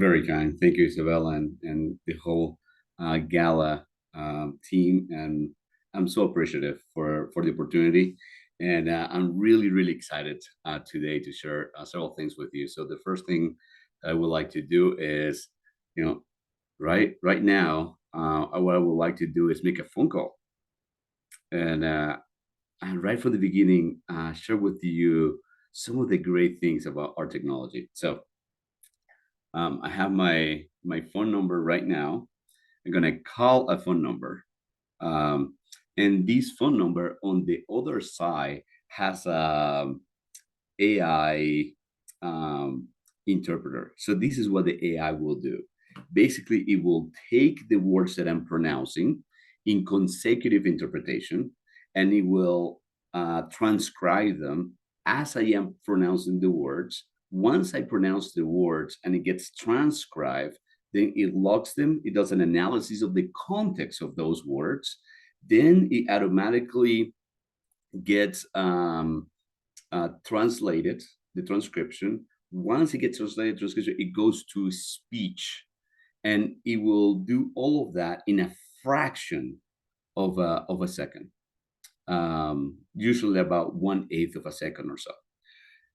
very kind. Thank you, Isabella, and the whole gala team. And I'm so appreciative for the opportunity. And I'm really, really excited today to share several things with you. So the first thing I would like to do is, you know, right now, what I would like to do is make a phone call. And right from the beginning, share with you some of the great things about our technology. So I have my phone number right now. I'm gonna call a phone number, um, and this phone number on the other side has a AI interpreter. So this is what the AI will do. Basically, it will take the words that I'm pronouncing in consecutive interpretation, and it will transcribe them as I am pronouncing the words. Once I pronounce the words and it gets transcribed, then it logs them. It does an analysis of the context of those words. Then it automatically gets translated, the transcription. Once it gets translated, transcription, it goes to speech, and it will do all of that in a fraction of a second, usually about 1/8 of a second or so.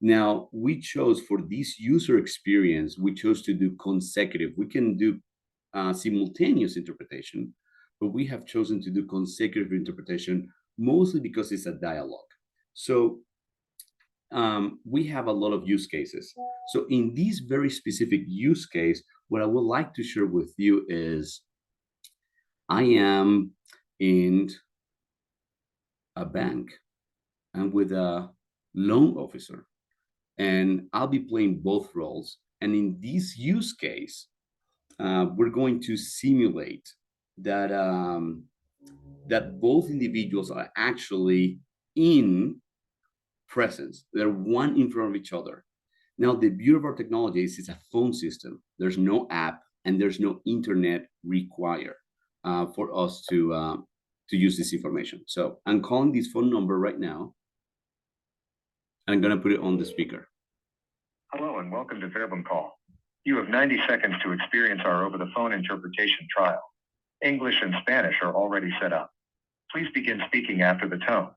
Now, we chose for this user experience, we chose to do consecutive. We can do simultaneous interpretation, but we have chosen to do consecutive interpretation mostly because it's a dialogue. So we have a lot of use cases. So in this very specific use case, what I would like to share with you is I am in a bank. I'm with a loan officer, and I'll be playing both roles. And in this use case, we're going to simulate that that both individuals are actually in presence. They're one in front of each other. Now, the beauty of our technology is it's a phone system. There's no app and there's no internet required for us to use this information. So I'm calling this phone number right now. I'm going to put it on the speaker. Hello and welcome to Verbum Call. You have 90 seconds to experience our over-the-phone interpretation trial. English and Spanish are already set up. Please begin speaking after the tone.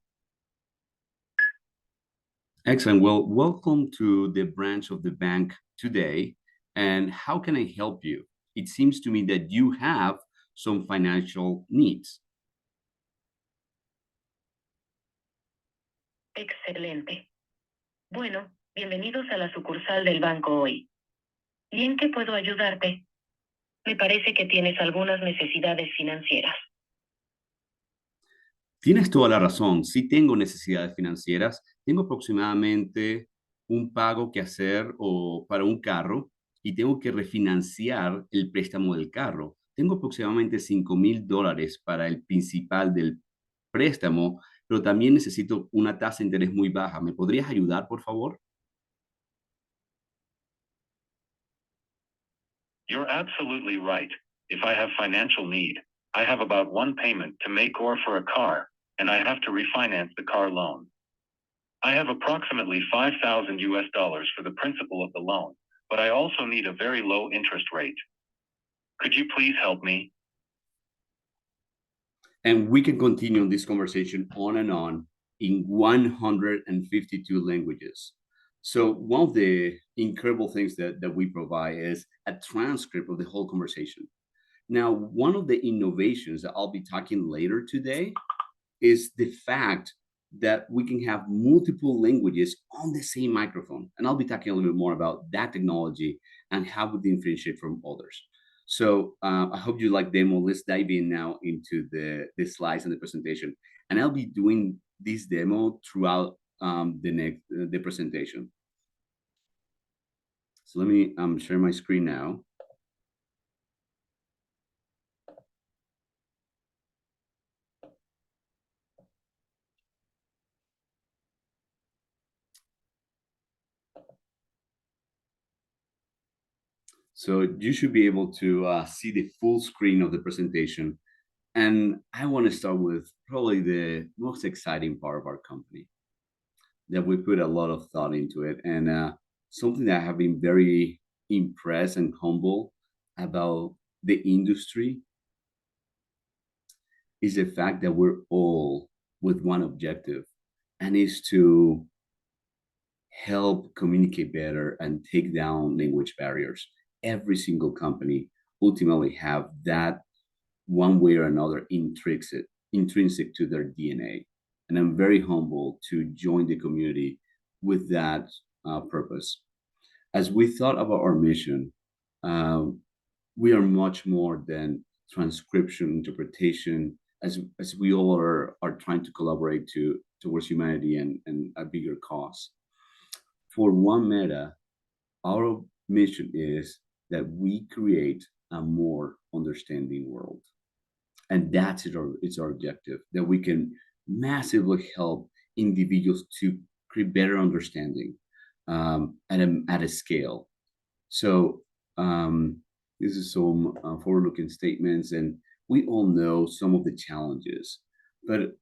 Excellent. Well, welcome to the branch of the bank today. And how can I help you? It seems to me that you have some financial needs. Excelente. Bueno, bienvenidos a la sucursal del banco hoy. ¿Y en qué puedo ayudarte? Me parece que tienes algunas necesidades financieras. Tienes toda la razón. Sí tengo necesidades financieras. Tengo aproximadamente un pago que hacer o para un carro y tengo que refinanciar el préstamo del carro. Tengo aproximadamente $5,000 para el principal del préstamo, pero también necesito una tasa de interés muy baja. ¿Me podrías ayudar, por favor? You're absolutely right. If I have financial need, I have about one payment to make or for a car, and I have to refinance the car loan. I have approximately $5,000 for the principal of the loan, but I also need a very low interest rate. Could you please help me? And we can continue this conversation on and on in 152 languages. So one of the incredible things that we provide is a transcript of the whole conversation. Now, one of the innovations that I'll be talking later today is the fact that we can have multiple languages on the same microphone. And I'll be talking a little bit more about that technology and how we differentiate from others. So I hope you like demo. Let's dive in now into the slides and the presentation. And I'll be doing this demo throughout the presentation. So let me share my screen now. So you should be able to see the full screen of the presentation. And I want to start with probably the most exciting part of our company, that we put a lot of thought into it, and something that I have been very impressed and humble about the industry is the fact that we're all with one objective, and is to help communicate better and take down language barriers. Every single company ultimately have that one way or another intrinsic to their DNA. And I'm very humbled to join the community with that purpose. As we thought about our mission, uh, we are much more than transcription, interpretation, as we all are trying to collaborate towards humanity and a bigger cause. For OneMeta, our mission is that we create a more understanding world. And that's it's our objective, that we can massively help individuals to create better understanding at a scale. So this is some forward-looking statements, and we all know some of the challenges. But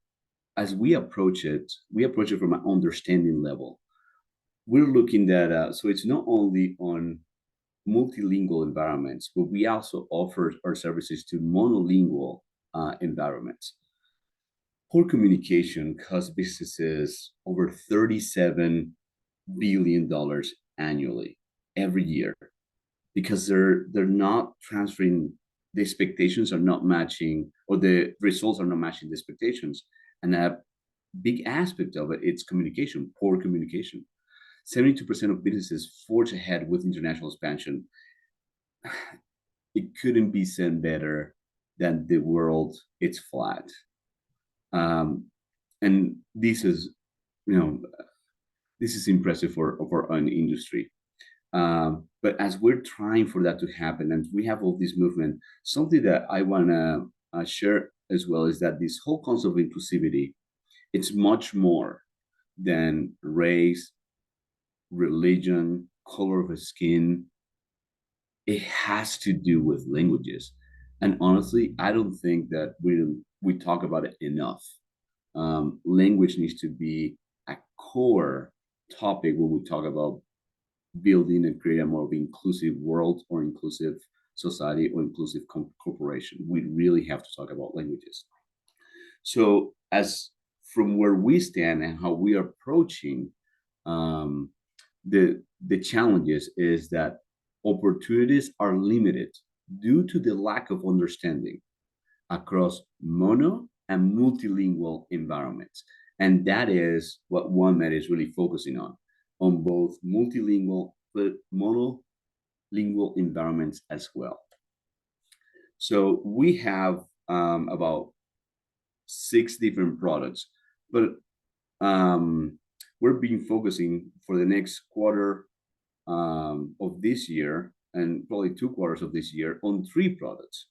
as we approach it from an understanding level. We're looking at so it's not only on multilingual environments, but we also offer our services to monolingual environments. Poor communication costs businesses over $37 billion annually every year, because they're not transferring, the expectations are not matching, or the results are not matching the expectations. And a big aspect of it, it's communication, poor communication. 72% of businesses forge ahead with international expansion. It couldn't be said better than the world it's flat. And this is, you know, this is impressive for our own industry. But as we're trying for that to happen, and we have all this movement, something that I want to share as well is that this whole concept of inclusivity, it's much more than race, religion, color of skin. It has to do with languages. And honestly, I don't think that we talk about it enough. Language needs to be a core topic when we talk about building and creating a more inclusive world, or inclusive society, or inclusive corporation. We really have to talk about languages. So, as from where we stand and how we are approaching um, the challenges, is that opportunities are limited due to the lack of understanding across mono and multilingual environments. And that is what OneMeta is really focusing on both multilingual but monolingual environments as well. So we have about 6 different products, but we're being focusing for the next quarter of this year, and probably 2 quarters of this year, on 3 products: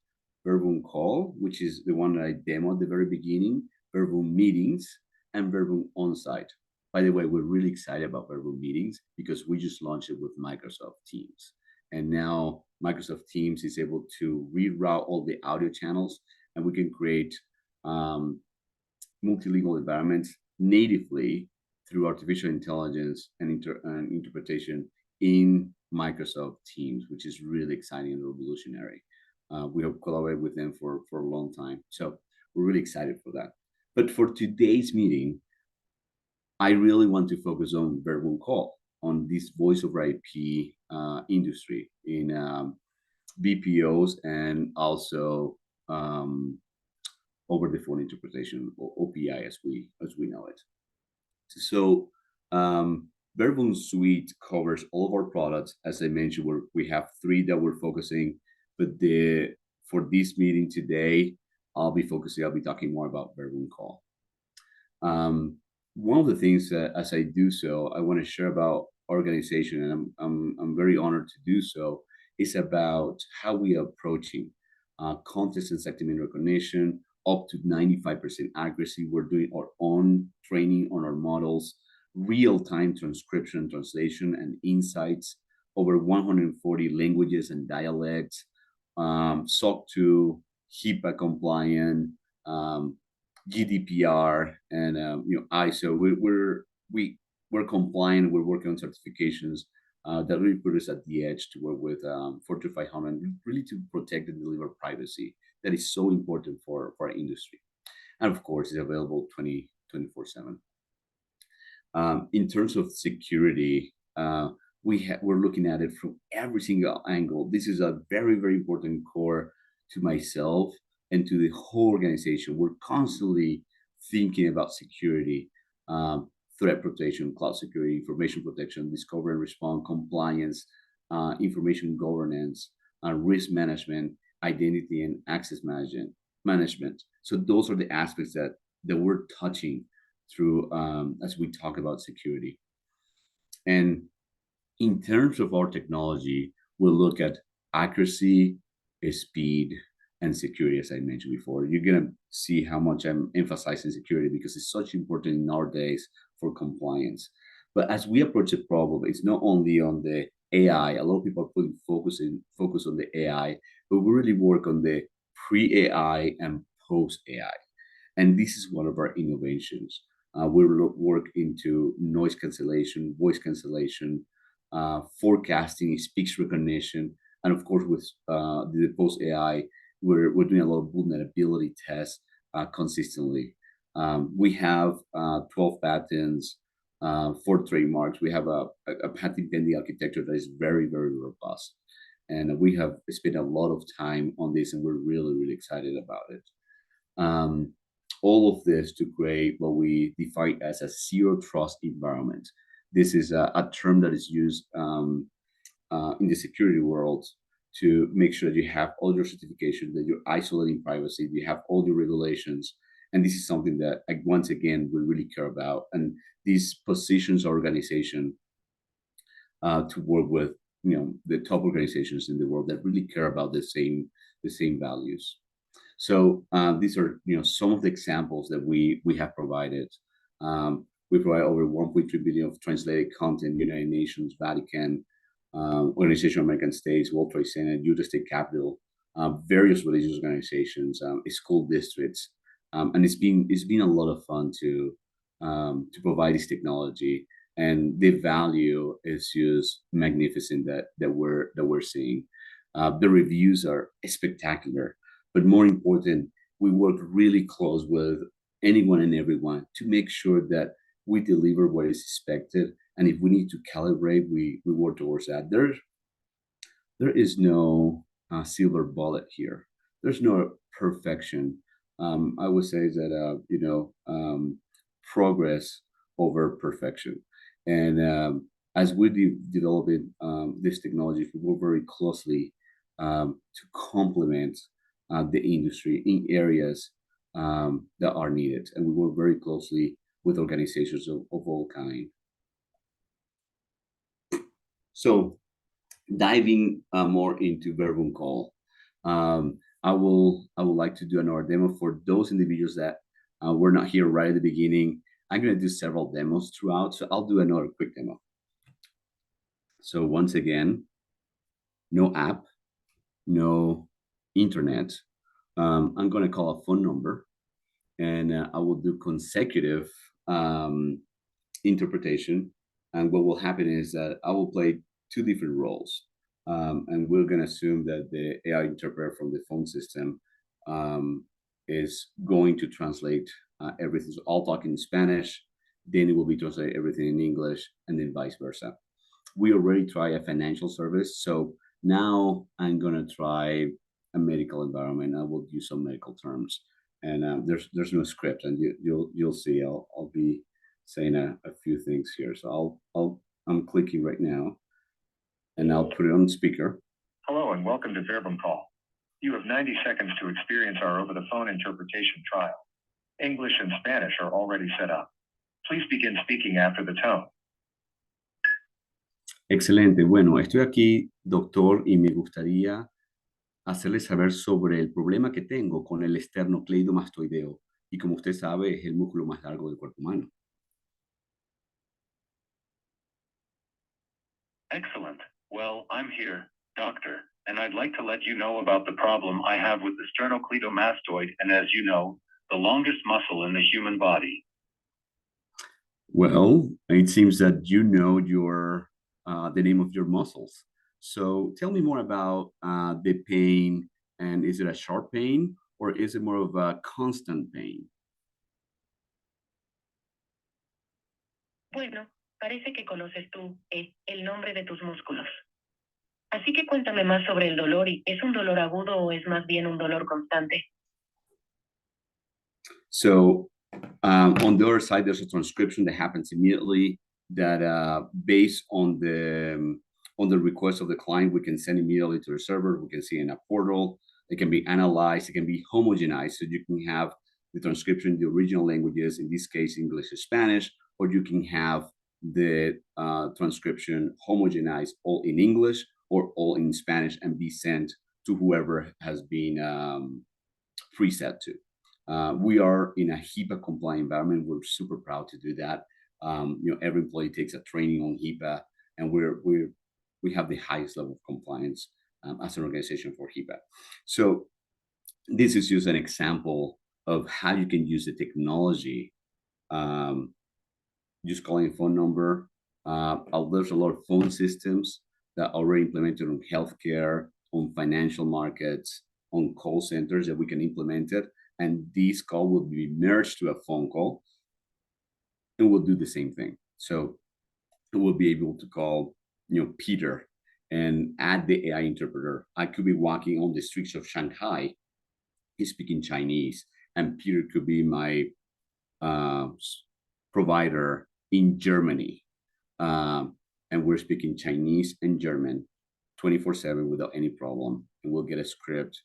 Verbum Call, which is the one that I demoed at the very beginning, Verbum Meetings, and Verbum Onsite. By the way, we're really excited about Verbum Meetings because we just launched it with Microsoft Teams. And now Microsoft Teams is able to reroute all the audio channels, and we can create multilingual environments natively through artificial intelligence and interpretation in Microsoft Teams, which is really exciting and revolutionary. We have collaborated with them for a long time. So we're really excited for that. But for today's meeting, I really want to focus on Verbal Call, on this voice over IP industry in BPOs, and also over the phone interpretation, or OPI as we know it. So Verbum Suite covers all of our products. As I mentioned, we have 3 that we're focusing, but for this meeting today, I'll be talking more about Verbum Call. One of the things that, as I do so, I want to share about organization, and I'm very honored to do so, is about how we are approaching context and sentiment recognition, up to 95% accuracy. We're doing our own training on our models, real-time transcription, translation, and insights, over 140 languages and dialects, SOC 2, HIPAA compliant, GDPR, and ISO. We're compliant. We're working on certifications. that really put us at the edge to work with Fortune 500, really to protect and deliver privacy that is so important for our industry. And of course, it's available 24/7. In terms of security, we're looking at it from every single angle. This is a very, very important core to myself and to the whole organization. We're constantly thinking about security, threat protection, cloud security, information protection, discover and respond, compliance, information governance, risk management, identity and access management. So those are the aspects that we're touching through as we talk about security. And in terms of our technology, we'll look at accuracy, speed, and security, as I mentioned before. You're going to see how much I'm emphasizing security because it's such important in our days for compliance. But as we approach the problem, it's not only on the AI. A lot of people are putting focus on the AI, but we really work on the pre-AI and post-AI. And this is one of our innovations. We work into noise cancellation, voice cancellation, forecasting, speech recognition, and of course with the post AI, we're doing a lot of vulnerability tests consistently. We have 12 patents, 4 trademarks. We have a patent pending architecture that is very, very robust. And we have spent a lot of time on this, and we're really, really excited about it. All of this to create what we define as a zero trust environment. This is a term that is used in the security world to make sure that you have all your certification, that you're isolating privacy, you have all the regulations. And this is something that, once again, we really care about. And these positions our organization to work with, the top organizations in the world that really care about the same values. So these are, some of the examples that we have provided. We provide over 1.3 billion of translated content, United Nations, Vatican, Organization of American States, World Trade Center, Utah State Capitol, various religious organizations, school districts, and it's been a lot of fun to provide this technology, and the value is just magnificent that we're seeing. The reviews are spectacular, but more important, we work really close with anyone and everyone to make sure that we deliver what is expected. And if we need to calibrate, we work towards that. There is no silver bullet here. There's no perfection. I would say that, progress over perfection. And as we developing this technology, we work very closely to complement the industry in areas that are needed. And we work very closely with organizations of all kinds. So diving more into Verbum Call, I would like to do another demo for those individuals that were not here right at the beginning. I'm going to do several demos throughout, so I'll do another quick demo. So once again, no app, no internet. I'm going to call a phone number, and I will do consecutive interpretation. And what will happen is that I will play 2 different roles. And we're going to assume that the AI interpreter from the phone system is going to translate everything. So I'll talk in Spanish, then it will be translated everything in English, and then vice versa. We already tried a financial service, so now I'm going to try a medical environment. I will use some medical terms, and there's no script, and you'll see. I'll be saying a few things here. So I'm clicking right now, and I'll put it on speaker. Hello and welcome to Verbum Call. You have 90 seconds to experience our over-the-phone interpretation trial. English and Spanish are already set up. Please begin speaking after the tone. Excelente. Bueno, estoy aquí, doctor, y me gustaría hacerle saber sobre el problema que tengo con el esternocleidomastoideo. Y como usted sabe, es el músculo más largo del cuerpo humano. Excellent. Well, I'm here, doctor, and I'd like to let you know about the problem I have with the sternocleidomastoid, and as you know, the longest muscle in the human body. Well, it seems that you know your the name of your muscles. So tell me more about the pain, and is it a sharp pain or is it more of a constant pain? Bueno, parece que conoces tú el nombre de tus músculos. Así que cuéntame más sobre el dolor y ¿es un dolor agudo o es más bien un dolor constante? So on the other side, there's a transcription that happens immediately that based on the request of the client, we can send immediately to the server. We can see in a portal. It can be analyzed. It can be homogenized. So you can have the transcription, the original languages, in this case, English or Spanish, or you can have the transcription homogenized all in English or all in Spanish and be sent to whoever has been preset to. We are in a HIPAA compliant environment. We're super proud to do that. Every employee takes a training on HIPAA, and we have the highest level of compliance as an organization for HIPAA. So this is just an example of how you can use the technology. Just calling a phone number. There's a lot of phone systems that are already implemented on healthcare, on financial markets, on call centers that we can implement it. And this call will be merged to a phone call and we'll do the same thing. So we'll be able to call, Peter and add the AI interpreter. I could be walking on the streets of Shanghai. He's speaking Chinese, and Peter could be my provider in Germany. And we're speaking Chinese and German 24/7 without any problem. And we'll get a script.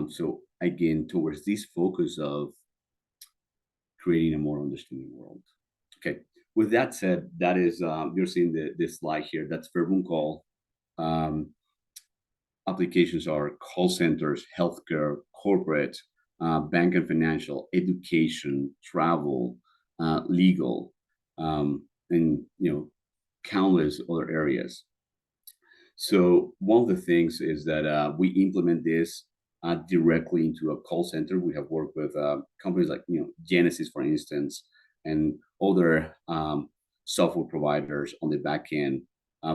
So again, towards this focus of creating a more understanding world. Okay, with that said, that is, you're seeing this slide here, that's Verbum Call. Applications are call centers, healthcare, corporate, bank and financial, education, travel, legal, and countless other areas. So one of the things is that we implement this directly into a call center. We have worked with companies like Genesis, for instance, and other software providers on the back end.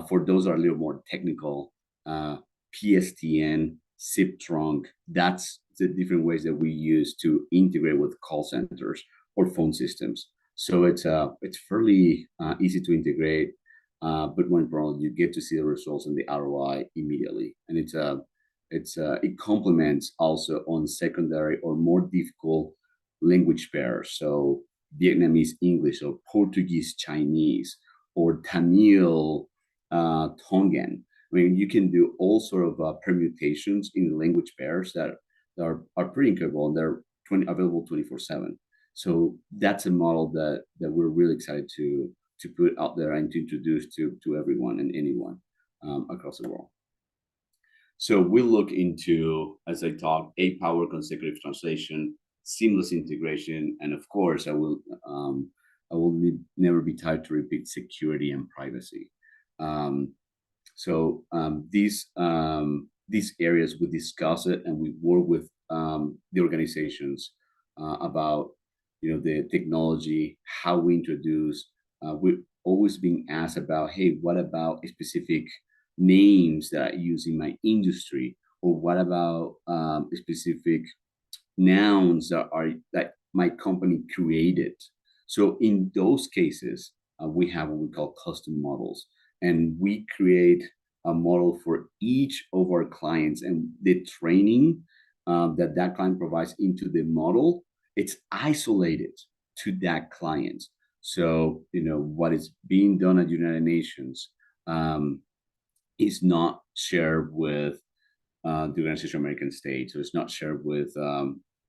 For those that are a little more technical, PSTN, SIP trunk, that's the different ways that we use to integrate with call centers or phone systems. So it's fairly easy to integrate, but when important, you get to see the results and the ROI immediately, and it complements also on secondary or more difficult language pairs. So Vietnamese English or Portuguese Chinese or Tamil Tongan. I mean, you can do all sort of permutations in language pairs that are pretty incredible, and they're available 24/7. So that's a model that we're really excited to put out there and to introduce to everyone and anyone across the world. So we'll look into, as I talk, AI-powered consecutive translation, seamless integration, and of course, I will never be tired to repeat security and privacy. These areas, we discuss it and we work with the organizations about the technology, how we introduce. We're always being asked about, hey, what about specific names that I use in my industry, or what about specific nouns that my company created? So in those cases, we have what we call custom models, and we create a model for each of our clients, and the training that client provides into the model, it's isolated to that client. So what is being done at United Nations is not shared with the Organization of American States, so it's not shared with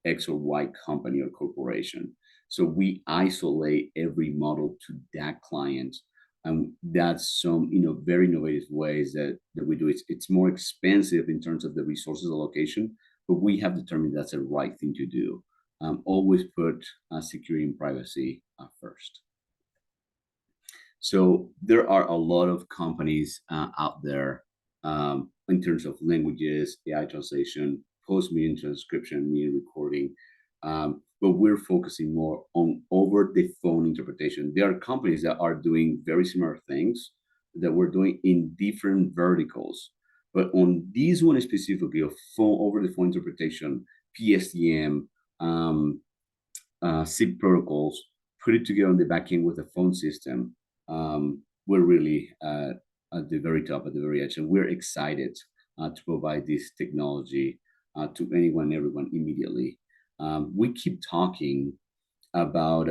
X or Y company or corporation. So we isolate every model to that client, and that's some very innovative ways that we do it. It's more expensive in terms of the resources allocation, but we have determined that's the right thing to do. Always put security and privacy first. So there are a lot of companies out there in terms of languages, AI translation, post-meeting transcription, meeting recording, but we're focusing more on over-the-phone interpretation. There are companies that are doing very similar things that we're doing in different verticals. But on this one specifically of phone over the phone interpretation, PSTM, SIP protocols, put it together on the back end with a phone system, we're really at the very top, at the very edge, and we're excited to provide this technology to anyone, everyone immediately. We keep talking about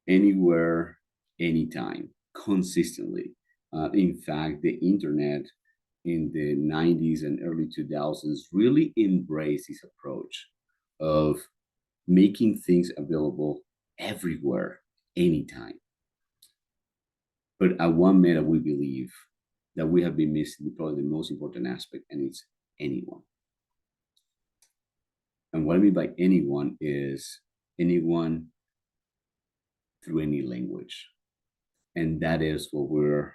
anywhere, anytime, consistently. In fact, the internet in the 90s and early 2000s really embraced this approach of making things available everywhere, anytime. But at OneMeta, we believe that we have been missing probably the most important aspect, and it's anyone. And what I mean by anyone is anyone through any language. And that is what we're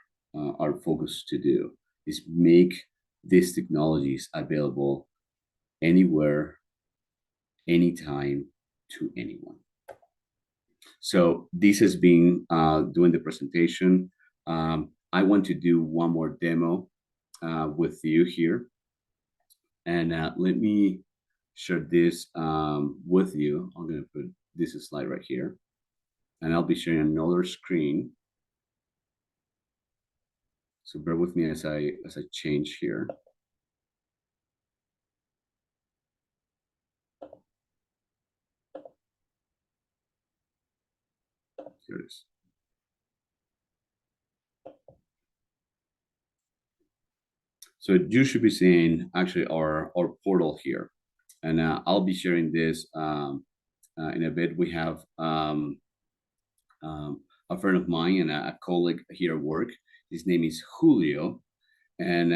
our focus to do, is make these technologies available anywhere, anytime, to anyone. So this has been doing the presentation. I want to do one more demo with you here. And let me share this with you. I'm going to put this slide right here. And I'll be sharing another screen. So bear with me as I change here. Here it is. So you should be seeing actually our portal here. And I'll be sharing this in a bit. We have a friend of mine and a colleague here at work. His name is Julio. And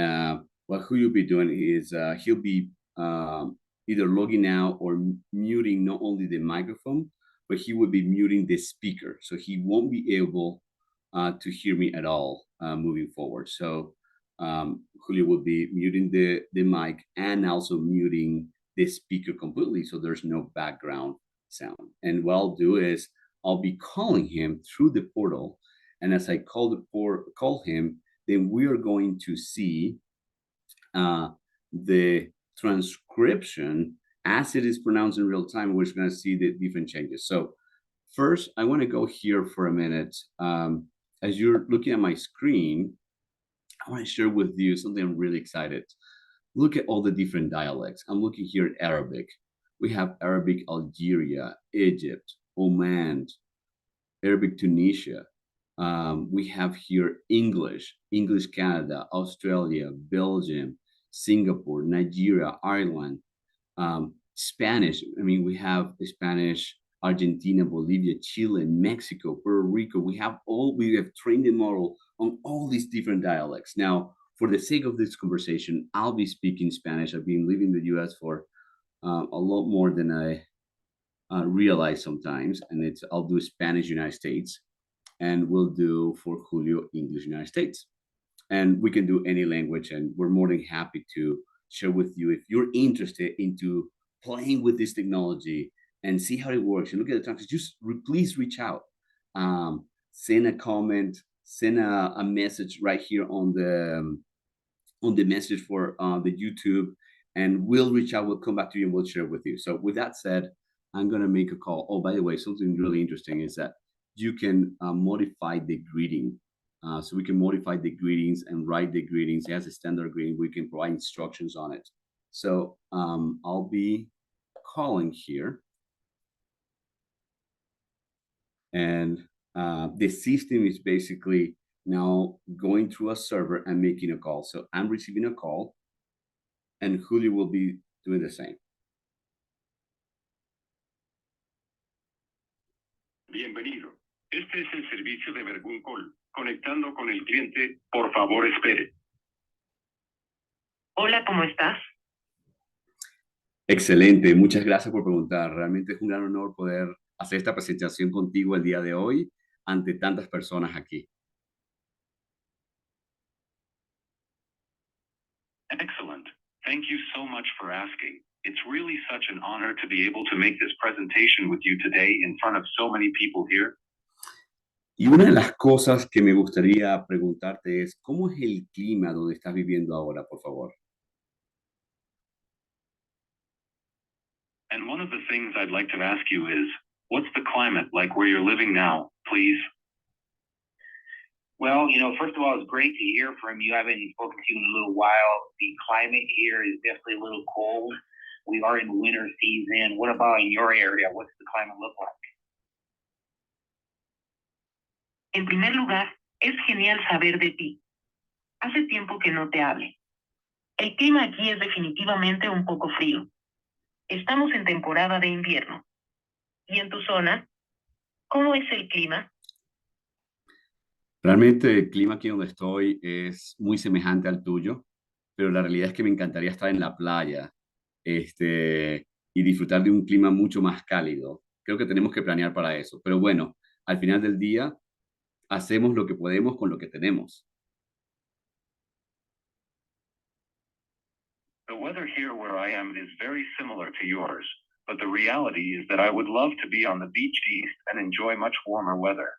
what Julio will be doing is he'll be either logging out or muting not only the microphone, but he will be muting the speaker. So he won't be able to hear me at all moving forward. So Julio will be muting the mic and also muting the speaker completely, so there's no background sound. And what I'll do is I'll be calling him through the portal, and as I call him, then we are going to see the transcription as it is pronounced in real time. We're just going to see the different changes. So first, I want to go here for a minute. As you're looking at my screen, I want to share with you something I'm really excited. Look at all the different dialects. I'm looking here at Arabic. We have Arabic Algeria, Egypt, Oman, Arabic Tunisia. We have here English Canada, Australia, Belgium, Singapore, Nigeria, Ireland, Spanish. I mean, we have Spanish, Argentina, Bolivia, Chile, Mexico, Puerto Rico. We have trained the model on all these different dialects. Now, for the sake of this conversation, I'll be speaking Spanish. I've been living in the US for a lot more than I realize sometimes. And I'll do Spanish United States, and we'll do for Julio English United States. And we can do any language, and we're more than happy to share with you if you're interested into playing with this technology and see how it works and look at the time. Just please reach out, send a comment, send a message right here on the message for the YouTube, and we'll reach out. We'll come back to you and we'll share with you. So with that said, I'm gonna make a call. Oh, by the way, something really interesting is that you can modify the greeting. So we can modify the greetings and write the greetings. It has a standard greeting. We can provide instructions on it. So I'll be calling here. And the system is basically now going through a server and making a call. So I'm receiving a call, and Julio will be doing the same. Bienvenido. Este es el servicio de Verbum Call. Conectando con el cliente, por favor espere. Hola, ¿cómo estás? Excelente, muchas gracias por preguntar. Realmente es un gran honor poder hacer esta presentación contigo el día de hoy ante tantas personas aquí. Excellent. Thank you so much for asking. It's really such an honor to be able to make this presentation with you today in front of so many people here. Y una de las cosas que me gustaría preguntarte es, ¿cómo es el clima donde estás viviendo ahora, por favor? And one of the things I'd like to ask you is, what's the climate like where you're living now, please? Well, first of all, it's great to hear from you. I haven't spoken to you in a little while. The climate here is definitely a little cold. We are in winter season. What about in your area? What's the climate look like? En primer lugar, es genial saber de ti. Hace tiempo que no te hable. El clima aquí es definitivamente un poco frío. Estamos en temporada de invierno. ¿Y en tu zona? ¿Cómo es el clima? Realmente el clima aquí donde estoy es muy semejante al tuyo, pero la realidad es que me encantaría estar en la playa, y disfrutar de un clima mucho más cálido. Creo que tenemos que planear para eso. Pero bueno, al final del día, hacemos lo que podemos con lo que tenemos. The weather here where I am is very similar to yours, but the reality is that I would love to be on the beach east and enjoy much warmer weather.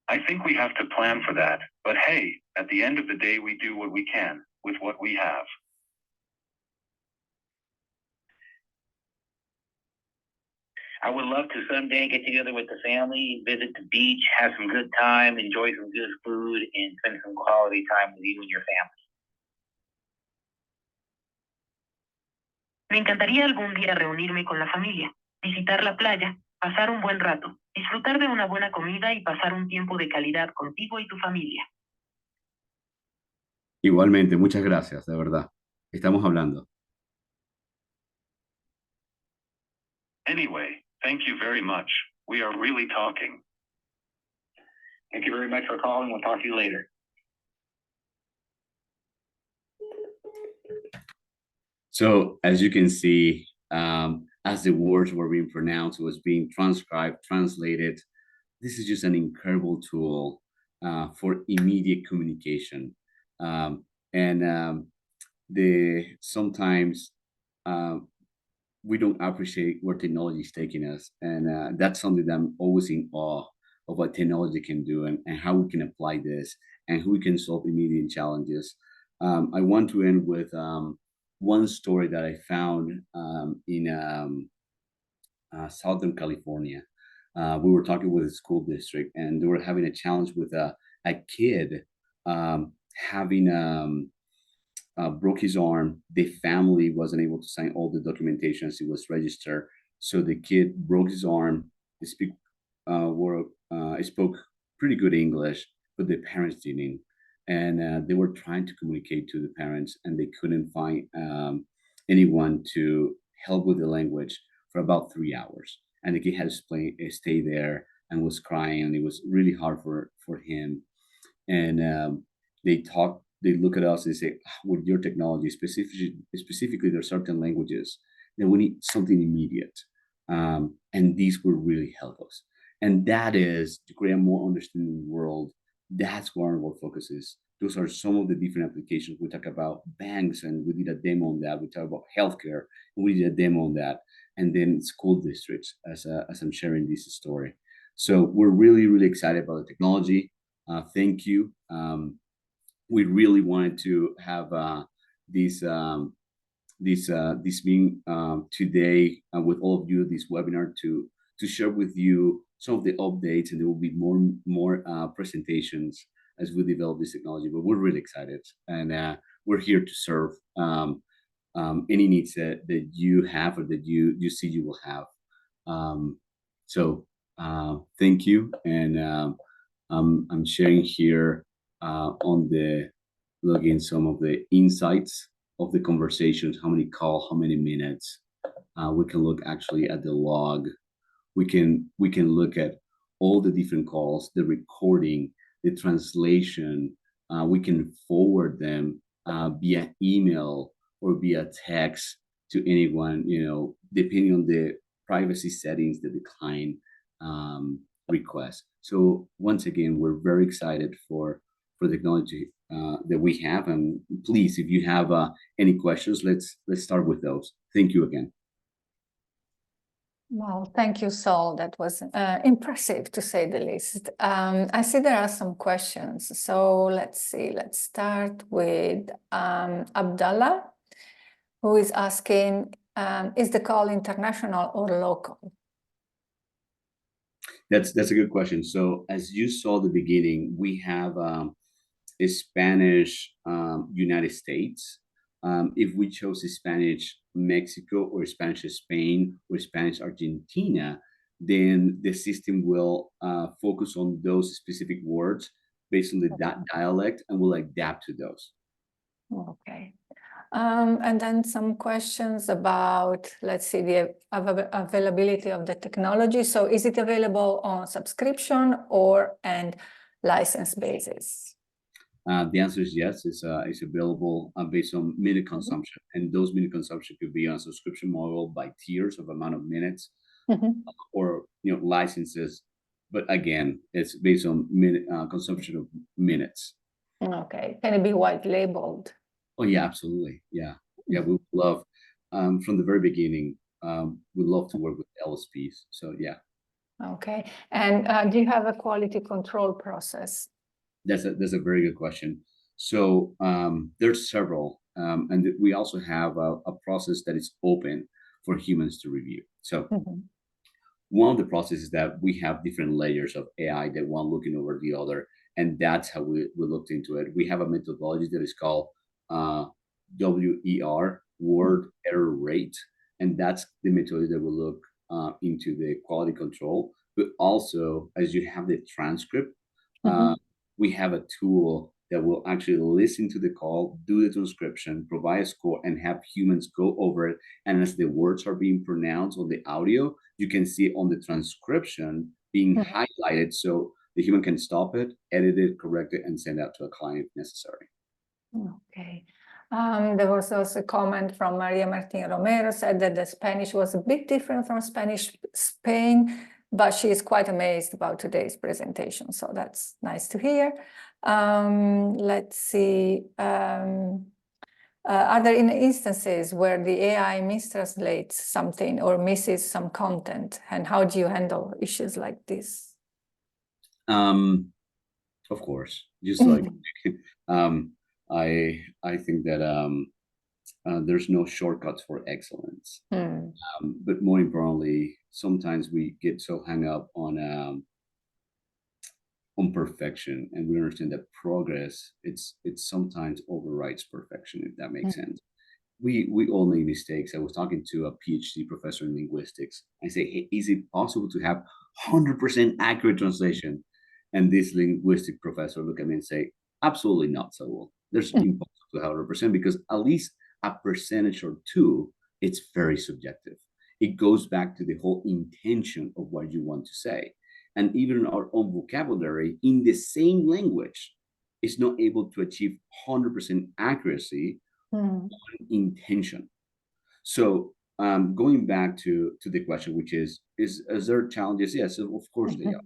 I think we have to plan for that, but hey, at the end of the day, we do what we can with what we have. I would love to someday get together with the family, visit the beach, have some good time, enjoy some good food, and spend some quality time with you and your family. Me encantaría algún día reunirme con la familia, visitar la playa, pasar un buen rato, disfrutar de una buena comida y pasar un tiempo de calidad contigo y tu familia. Igualmente, muchas gracias, de verdad. Estamos hablando. Anyway, thank you very much. We are really talking. Thank you very much for calling. We'll talk to you later. So as you can see, as the words were being pronounced, it was being transcribed, translated. This is just an incredible tool for immediate communication. And the sometimes we don't appreciate where technology is taking us, and that's something that I'm always in awe of what technology can do, and how we can apply this, and how we can solve immediate challenges. I want to end with one story that I found in Southern California. We were talking with a school district, and they were having a challenge with a kid having broke his arm. The family wasn't able to sign all the documentation as it was registered, so the kid broke his arm. They spoke pretty good English, but the parents didn't, and they were trying to communicate to the parents, and they couldn't find anyone to help with the language for about 3 hours. And the kid had to stay there and was crying, and it was really hard for him. And they look at us and say, "Ah, with your technology, specifically, there are certain languages that we need something immediate, and these will really help us." And that is to create a more understanding world. That's where our focus is. Those are some of the different applications. We talk about banks, and we did a demo on that. We talk about healthcare, and we did a demo on that. And then school districts, as I'm sharing this story. So we're really, really excited about the technology. Thank you. We really wanted to have this this meeting today with all of you, this webinar, to share with you some of the updates, and there will be more presentations as we develop this technology. But we're really excited, and we're here to serve any needs that you have, or that you see you will have. So thank you, and I'm sharing here on the login some of the insights of the conversations, how many calls, how many minutes. We can look actually at the log. We can look at all the different calls, the recording, the translation. We can forward them via email or via text to anyone, depending on the privacy settings that the client requests. So once again, we're very excited for the technology that we have. And please, if you have any questions, let's start with those. Thank you again. Well, thank you, Sol. That was impressive, to say the least. I see there are some questions. So let's see. Let's start with Abdallah, who is asking, is the call international or local? That's a good question. So as you saw at the beginning, we have a Spanish United States. If we chose Spanish Mexico or Spanish Spain or Spanish Argentina, then the system will focus on those specific words based on the dialect and will adapt to those. Okay. And then some questions about, let's see, the availability of the technology. So is it available on subscription and license basis? The answer is yes. It's available based on minute consumption, and those minute consumption could be on a subscription model by tiers of amount of minutes, or licenses. But again, it's based on minute consumption of minutes. Okay. Can it be white labeled? Oh yeah, absolutely. Yeah, we would love from the very beginning. We love to work with LSPs. So yeah. Okay. And do you have a quality control process? That's a very good question. So there's several, and we also have a process that is open for humans to review. So one of the processes that we have different layers of AI that one looking over the other, and that's how we looked into it. We have a methodology that is called WER, word error rate, and that's the methodology that will look into the quality control. But also, as you have the transcript, we have a tool that will actually listen to the call, do the transcription, provide a score, and have humans go over it. And as the words are being pronounced on the audio, you can see on the transcription being highlighted, so the human can stop it, edit it, correct it, and send out to a client if necessary. Okay. There was also a comment from Maria Martin Romero, said that the Spanish was a bit different from Spanish Spain, but she is quite amazed about today's presentation. So that's nice to hear. Let's see. Are there instances where the AI mistranslates something or misses some content? And how do you handle issues like this? Of course, just like I think that there's no shortcuts for excellence. But more importantly, sometimes we get so hung up on perfection, and we understand that progress it's sometimes overrides perfection, if that makes sense. We all make mistakes. I was talking to a PhD professor in linguistics. I say, hey, is it possible to have 100% accurate translation? And this linguistic professor look at me and say, absolutely not, Saul. There's impossible to have 100% because at least a percentage or two, it's very subjective. It goes back to the whole intention of what you want to say. And even our own vocabulary in the same language is not able to achieve 100% accuracy on intention. So going back to the question, which is there challenges? Yes, of course they are.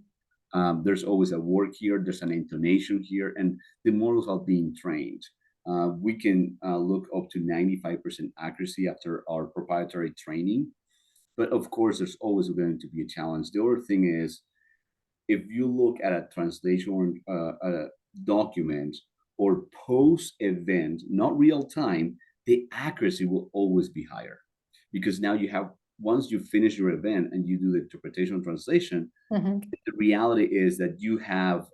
There's always a word here, there's an intonation here, and the models are being trained. We can look up to 95% accuracy after our proprietary training. But of course, there's always going to be a challenge. The other thing is, if you look at a translation or a document or post-event, not real time, the accuracy will always be higher. Because now you have, once you finish your event and you do the interpretation and translation, the reality is that you have,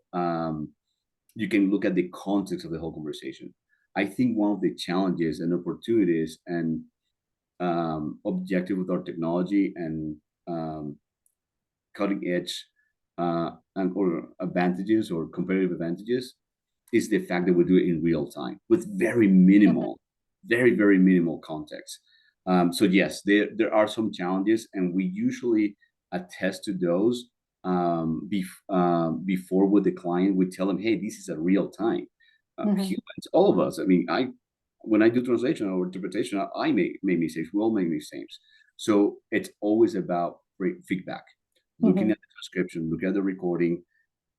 you can look at the context of the whole conversation. I think one of the challenges and opportunities and objective with our technology and cutting edge or advantages or competitive advantages is the fact that we do it in real time with very minimal, very minimal context. So yes, there are some challenges, and we usually attest to those before with the client. We tell them, hey, this is a real time. Humans, all of us. I mean, when I do translation or interpretation, I make mistakes. We all make mistakes. So it's always about feedback. Looking at the transcription, look at the recording,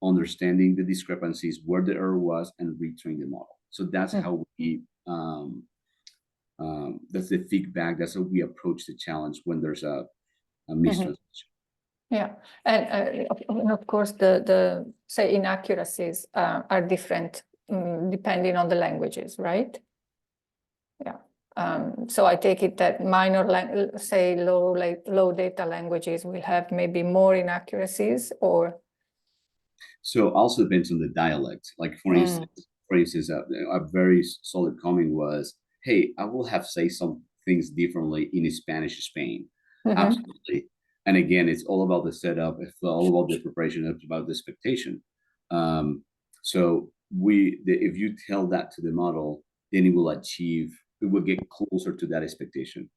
understanding the discrepancies, where the error was, and retrain the model. So that's how we, that's the feedback. That's how we approach the challenge when there's a mistranslation. Yeah, and of course the say inaccuracies are different depending on the languages, right? Yeah. So I take it that minor, say low data languages will have maybe more inaccuracies, or So also depends on the dialect. Like for instance, a very solid comment was, "Hey, I will have say some things differently in Spanish Spain." Absolutely. And again, it's all about the setup. It's all about the preparation. It's about the expectation. So if you tell that to the model, then it will achieve. It will get closer to that expectation.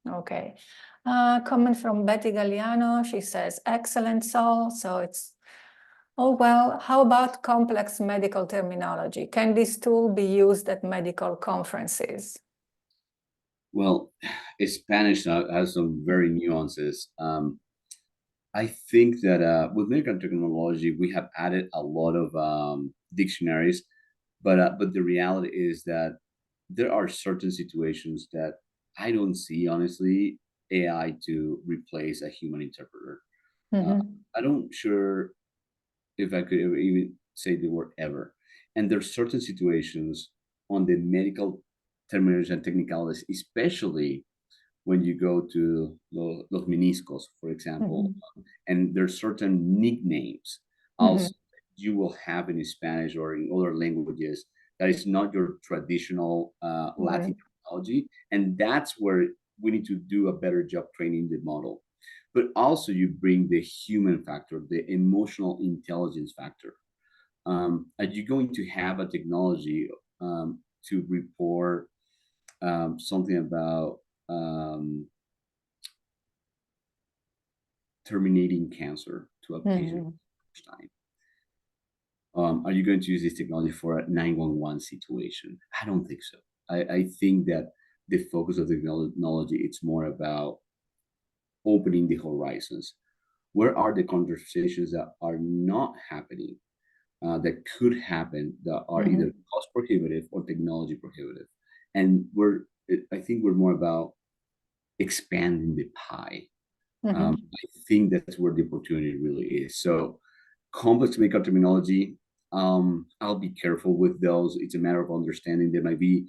Okay. Comment from Betty Galliano. She says, "Excellent, Sol." So it's, oh, well, how about complex medical terminology? Can this tool be used at medical conferences? Well, Spanish has some very nuances. I think that with medical technology, we have added a lot of dictionaries, but the reality is that there are certain situations that I don't see, honestly, AI to replace a human interpreter. I don't sure if I could even say the word ever. And there's certain situations on the medical terminology and technicalities, especially when you go to los meniscos, for example, and there's certain nicknames also you will have in Spanish or in other languages that is not your traditional Latin terminology, and that's where we need to do a better job training the model. But also you bring the human factor, the emotional intelligence factor. Are you going to have a technology to report something about terminating cancer to a patient first time? Are you going to use this technology for a 911 situation? I don't think so. I think that the focus of the technology, it's more about opening the horizons. Where are the conversations that are not happening, that could happen, that are either cost prohibitive or technology prohibitive? And I think we're more about expanding the pie. I think that's where the opportunity really is. So complex medical terminology, I'll be careful with those. It's a matter of understanding. It might be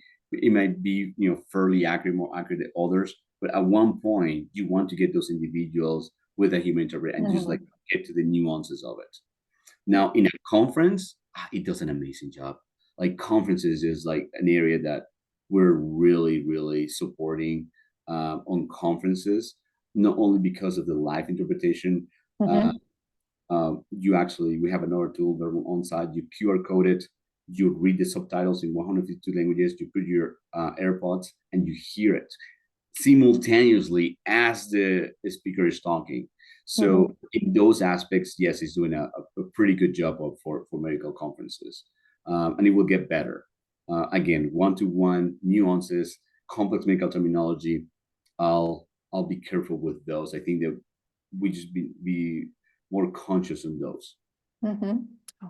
fairly accurate, more accurate than others. But at one point, you want to get those individuals with a human interpreter and just like get to the nuances of it. Now, in a conference, it does an amazing job. Like conferences is like an area that we're really, really supporting on conferences, not only because of the live interpretation. We have another tool that on site. You QR code it, you read the subtitles in 152 languages, you put your AirPods and you hear it simultaneously as the speaker is talking. So in those aspects, yes, it's doing a pretty good job for medical conferences, and it will get better. Again, one-to-one nuances, complex medical terminology. I'll be careful with those. I think that we just be more conscious in those.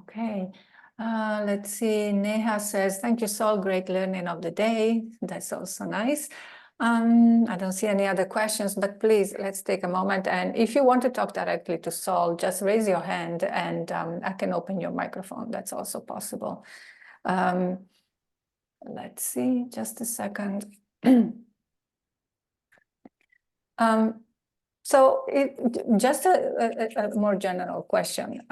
Okay. Let's see. Neha says, "Thank you, Sol. Great learning of the day." That's also nice. I don't see any other questions, but please, let's take a moment. And if you want to talk directly to Sol, just raise your hand and I can open your microphone. That's also possible. Let's see, just a second. So just a more general question.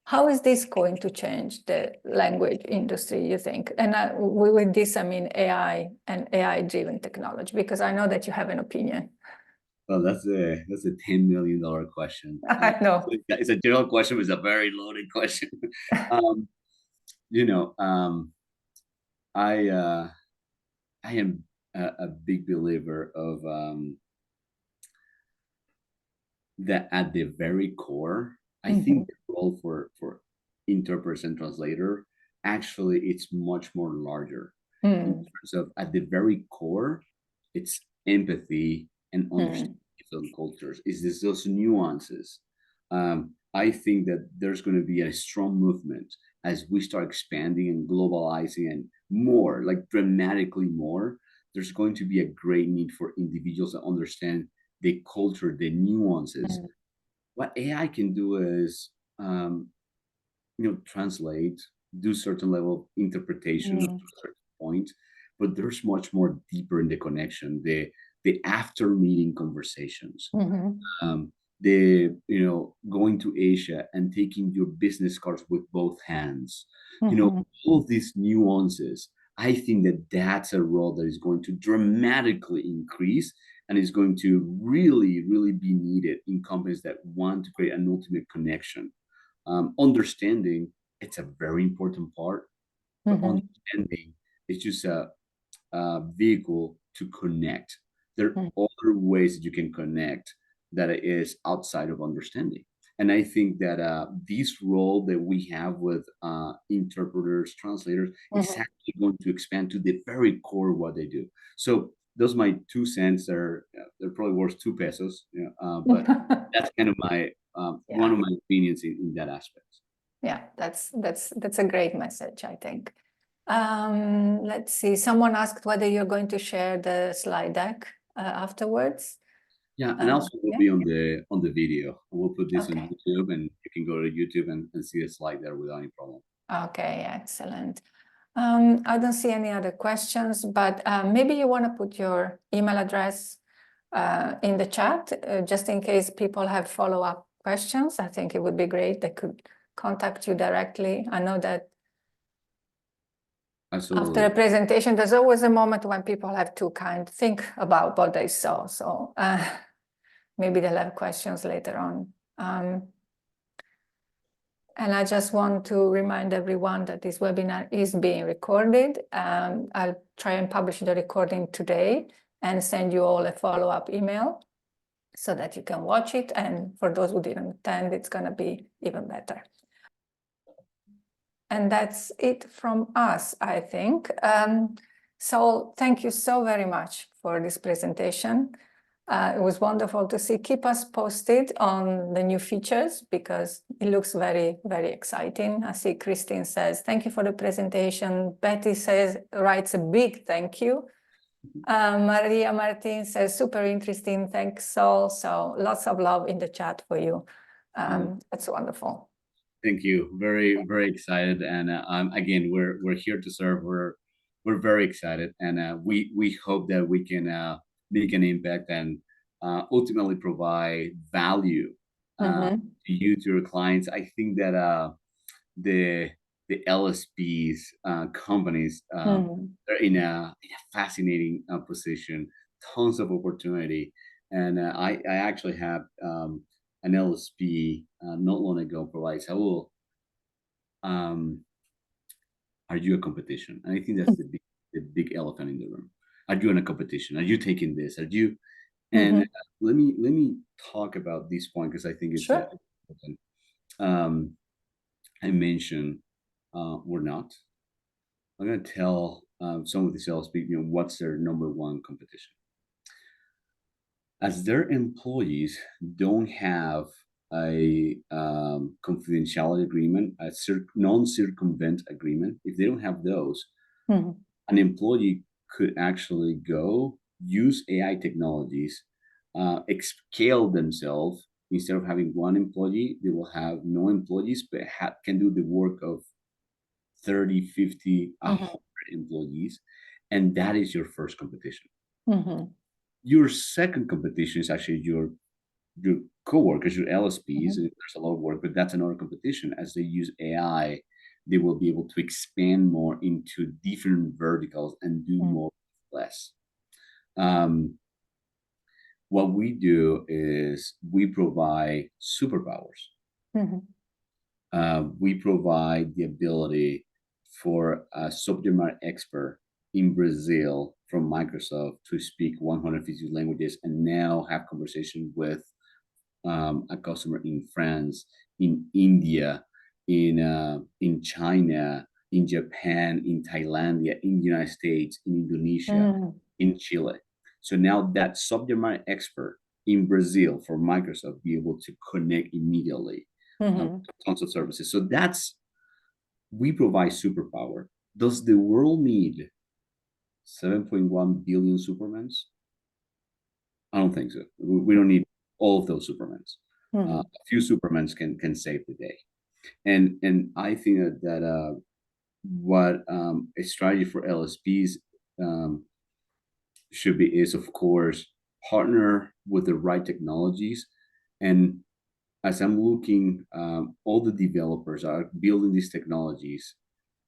How is this going to change the language industry, you think? And with this, I mean AI and AI-driven technology, because I know that you have an opinion. Well, that's a $10 million question. I know. It's a general question, but it's a very loaded question. I am a big believer of that at the very core, I think the role for interpreter and translator, actually, it's much more larger. In terms of at the very core, it's empathy and understanding different cultures. Is this those nuances? I think that there's going to be a strong movement as we start expanding and globalizing and more, like dramatically more. There's going to be a great need for individuals that understand the culture, the nuances. Mm. What AI can do is, translate, do certain level of interpretation up to a certain point, but there's much more deeper in the connection, the after meeting conversations, Mm-hmm. the going to Asia and taking your business cards with both hands, Mm-hmm. all of these nuances. I think that that's a role that is going to dramatically increase and is going to really, really be needed in companies that want to create an ultimate connection. Understanding, it's a very important part, but Mm-hmm. understanding is just a vehicle to connect. There are other ways that you can connect that is outside of understanding. And I think that this role that we have with interpreters, translators, is Mm-hmm. actually going to expand to the very core of what they do. So those are my 2 cents. They're probably worth 2 pesos, but that's kind of my one Yeah. of my opinions in that aspect. Yeah, that's a great message, I think. Let's see. Someone asked whether you're going to share the slide deck afterwards. Yeah, and also will Yeah. be on the video. We'll put this on Okay. YouTube, and you can go to YouTube and see the slide there without any problem. Okay, excellent. I don't see any other questions, but maybe you want to put your email address in the chat, just in case people have follow-up questions. I think it would be great. They could contact you directly. I know that Absolutely. after a presentation, there's always a moment when people have to kind of think about what they saw. So maybe they'll have questions later on. And I just want to remind everyone that this webinar is being recorded. I'll try and publish the recording today and send you all a follow-up email so that you can watch it. And for those who didn't attend, it's going to be even better. And that's it from us, I think. So thank you so very much for this presentation. It was wonderful to see. Keep us posted on the new features because it looks very, very exciting. I see Christine says, thank you for the presentation. Betty writes a big thank you. Maria Martin says, super interesting. Thanks, Sol. So lots of love in the chat for you. That's wonderful. Thank you. Very, very excited. And again, we're here to serve. We're very excited, and we hope that we can make an impact and ultimately provide value to you, to your clients. I think that the LSPs companies they're in a fascinating position, tons of opportunity, and I actually have an LSP not long ago provides, "Oh, are you a competition?" And I think that's the big elephant in the room. Are you in a competition? Are you taking this? Are you? And let me talk about this point because I think it's important. I mentioned we're not. I'm going to tell some of the salespeople what's their number one competition. As their employees don't have a confidentiality agreement, a non-circumvent agreement, if they don't have those, an employee could actually go use AI technologies, scale themselves. Instead of having one employee, they will have no employees, but can do the work of 30, 50, 100 employees. And that is your first competition. Your second competition is actually your coworkers, your LSPs. There's a lot of work, but that's another competition. As they use AI, they will be able to expand more into different verticals and do more with less. What we do is we provide superpowers. We provide the ability for a subject matter expert in Brazil from Microsoft to speak 150 languages and now have conversation with a customer in France, in India, in China, in Japan, in Thailand, in the United States, in Indonesia, in Chile. So now that subject matter expert in Brazil for Microsoft be able to connect immediately. Tons of services. So we provide superpower. Does the world need 7.1 billion Supermans? I don't don't think so. We don't need all of those Supermans. Mhm. A few Supermans can save the day. And I think that what a strategy for LSPs should be is, of course, partner with the right technologies. And as I'm looking, all the developers are building these technologies.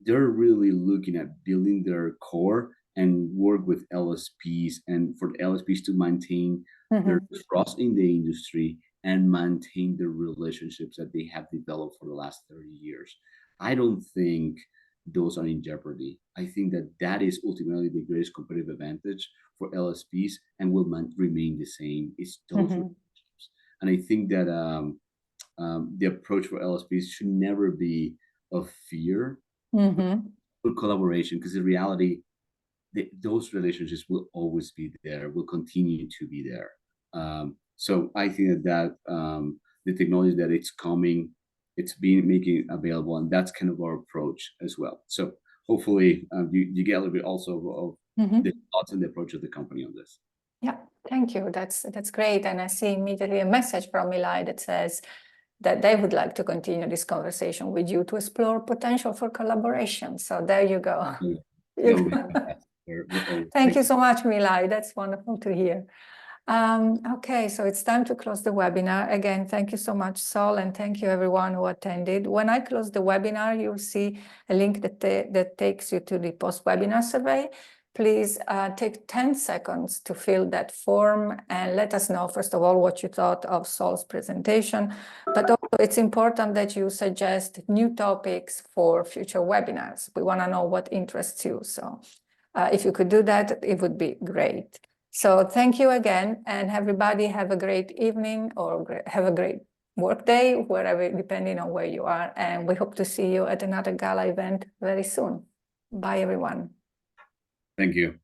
They're really looking at building their core and work with LSPs, and for the LSPs to maintain their trust in the industry and maintain the relationships that they have developed for the last 30 years. I don't think those are in jeopardy. I think that that is ultimately the greatest competitive advantage for LSPs and will remain the same. It's those relationships. And I think that the approach for LSPs should never be of fear, but collaboration, because in reality, those relationships will always be there, will continue to be there. So I think that the technology that it's coming, it's being making available, and that's kind of our approach as well. So hopefully you get a little bit also of the thoughts and the approach of the company on this. Yeah, thank you. That's great. And I see immediately a message from Eli that says that they would like to continue this conversation with you to explore potential for collaboration. So there you go. Thank you so much, Milai. That's wonderful to hear. Okay, so it's time to close the webinar. Again, thank you so much, Sol, and thank you everyone who attended. When I close the webinar, you'll see a link that takes you to the post-webinar survey. Please take 10 seconds to fill that form and let us know, first of all, what you thought of Sol's presentation. But also, it's important that you suggest new topics for future webinars. We want to know what interests you. So if you could do that, it would be great. So thank you again, and everybody have a great evening or have a great work day, wherever, depending on where you are. And we hope to see you at another gala event very soon. Bye, everyone. Thank you.